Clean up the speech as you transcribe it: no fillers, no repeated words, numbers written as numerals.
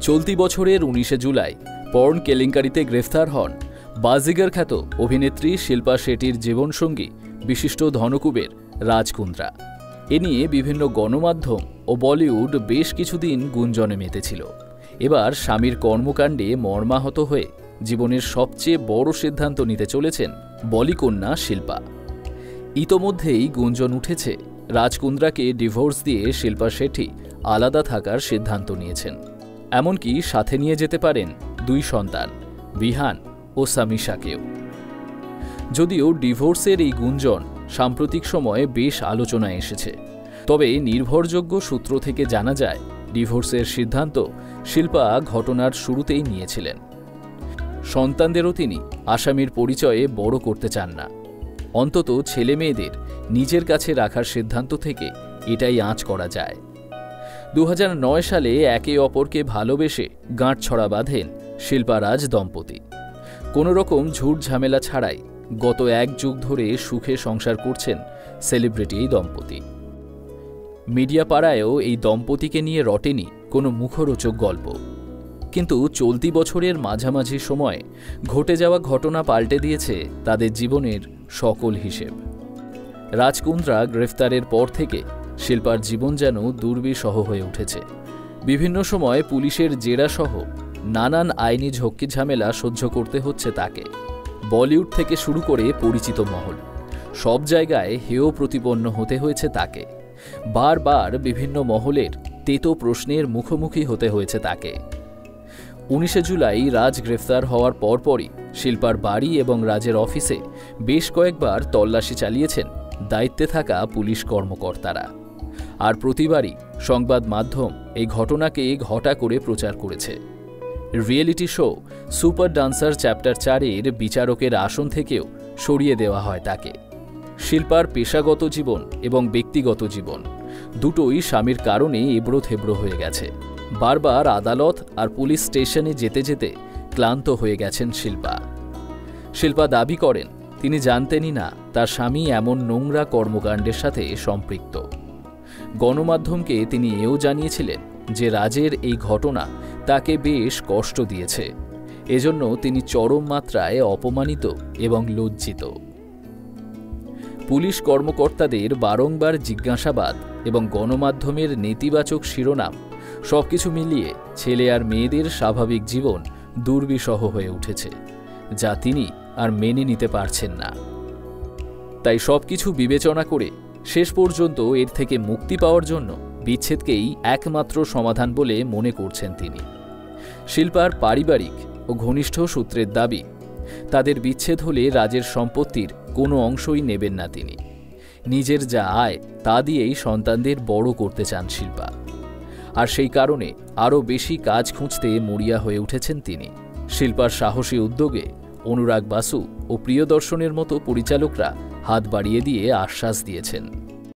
চলতি বছরের 19শে জুলাই পর্ন কেলেঙ্কারিতে গ্রেফতার হন বাজিগার খ্যাত অভিনেত্রী শিল্পা শেঠির জীবনসঙ্গী বিশিষ্ট ধনকুবের রাজ কুন্দ্রা। এ নিয়ে বিভিন্ন গণমাধ্যম ও বলিউড বেশ কিছুদিন গুঞ্জনে মেতেছিল। এবার স্বামীর কর্মকাণ্ডে মর্মাহত হয়ে জীবনের সবচেয়ে বড় সিদ্ধান্ত নিতে চলেছেন বলিকন্যা শিল্পা। ইতোমধ্যেই গুঞ্জন উঠেছে রাজ কুন্দ্রাকে ডিভোর্স দিয়ে শিল্পা শেঠি আলাদা থাকার সিদ্ধান্ত নিয়েছেন। এমনকি সাথে নিয়ে যেতে পারেন 2 সন্তান বিহান ও সামিশাকেও। যদিও ডিভোর্সের এই গুঞ্জন সাম্প্রতিক সময়ে বেশ আলোচনায় এসেছে, তবে নির্ভরযোগ্য সূত্র থেকে জানা যায় ডিভোর্সের সিদ্ধান্ত শিল্পা ঘটনার শুরুতেই নিয়েছিলেন। সন্তানদেরও তিনি আসামির পরিচয়ে বড় করতে চান না। অন্তত ছেলে মেয়েদের নিজের কাছে রাখার সিদ্ধান্ত থেকে এটাই আঁচ করা যায়। 2009 সালে একে অপরকে ভালোবেসে গাঁটছড়া বাঁধেন শিল্পা রাজ দম্পতি। কোনো রকম ঝুট ঝামেলা ছাড়াই গত 1 যুগ ধরে সুখে সংসার করছেন সেলিব্রিটি এই দম্পতি। মিডিয়া পাড়ায়ও এই দম্পতিকে নিয়ে রটেনি কোনো মুখরোচক গল্প। কিন্তু চলতি বছরের মাঝামাঝি সময়ে ঘটে যাওয়া ঘটনা পাল্টে দিয়েছে তাদের জীবনের সকল হিসেব। রাজ কুন্দ্রা গ্রেফতারের পর থেকে শিল্পার জীবন যেন দুর্বিষহ হয়ে উঠেছে। বিভিন্ন সময় পুলিশের জেরাসহ নানান আইনি ঝক্কি ঝামেলা সহ্য করতে হচ্ছে তাকে। বলিউড থেকে শুরু করে পরিচিত মহল সব জায়গায় হেয় প্রতিপন্ন হতে হয়েছে তাকে। বারবার বিভিন্ন মহলের তেতো প্রশ্নের মুখোমুখি হতে হয়েছে তাকে। 19শে জুলাই রাজ গ্রেফতার হওয়ার পরপরই শিল্পার বাড়ি এবং রাজের অফিসে বেশ কয়েকবার তল্লাশি চালিয়েছেন দায়িত্বে থাকা পুলিশ কর্মকর্তারা। আর প্রতিবারই সংবাদ মাধ্যম এই ঘটনাকে ঘটা করে প্রচার করেছে। Reality show super dancer chapter 4-এর বিচারকের আসন থেকেও সরিয়ে দেওয়া হয় তাকে। শিল্পার পেশাগত জীবন এবং ব্যক্তিগত জীবন দুটোই স্বামীর কারণে এবড়ো থেবড়ো হয়ে গেছে। বারবার আদালত আর পুলিশ স্টেশনে যেতে যেতে ক্লান্ত হয়ে গেছেন শিল্পা। শিল্পা দাবি করেন তিনি জানতেনই না তার স্বামী এমন নোংরা কর্মকাণ্ডের সাথে সম্পৃক্ত। গণমাধ্যমকে তিনি এও জানিয়েছিলেন যে রাজের এই ঘটনা তাকে বেশ কষ্ট দিয়েছে। এজন্য তিনি চরম মাত্রায় অপমানিত এবং লজ্জিত। পুলিশ কর্মকর্তাদের বারংবার জিজ্ঞাসাবাদ এবং গণমাধ্যমের নেতিবাচক শিরোনাম সবকিছু মিলিয়ে ছেলে আর মেয়েদের স্বাভাবিক জীবন দুর্বিষহ হয়ে উঠেছে, যা তিনি আর মেনে নিতে পারছেন না। তাই সবকিছু বিবেচনা করে শেষ পর্যন্ত এর থেকে মুক্তি পাওয়ার জন্য বিচ্ছেদকেই একমাত্র সমাধান বলে মনে করছেন তিনি। শিল্পার পারিবারিক ও ঘনিষ্ঠ সূত্রের দাবি, তাদের বিচ্ছেদ হলে রাজের সম্পত্তির কোনো অংশই নেবেন না তিনি। নিজের যা আয় তা দিয়েই সন্তানদের বড় করতে চান শিল্পা। আর সেই কারণে আরও বেশি কাজ খুঁজতে মরিয়া হয়ে উঠেছেন তিনি। শিল্পার সাহসী উদ্যোগে অনুরাগ বাসু ও প্রিয়দর্শনের মতো পরিচালকরা হাত বাড়িয়ে দিয়ে আশ্বাস দিয়েছেন।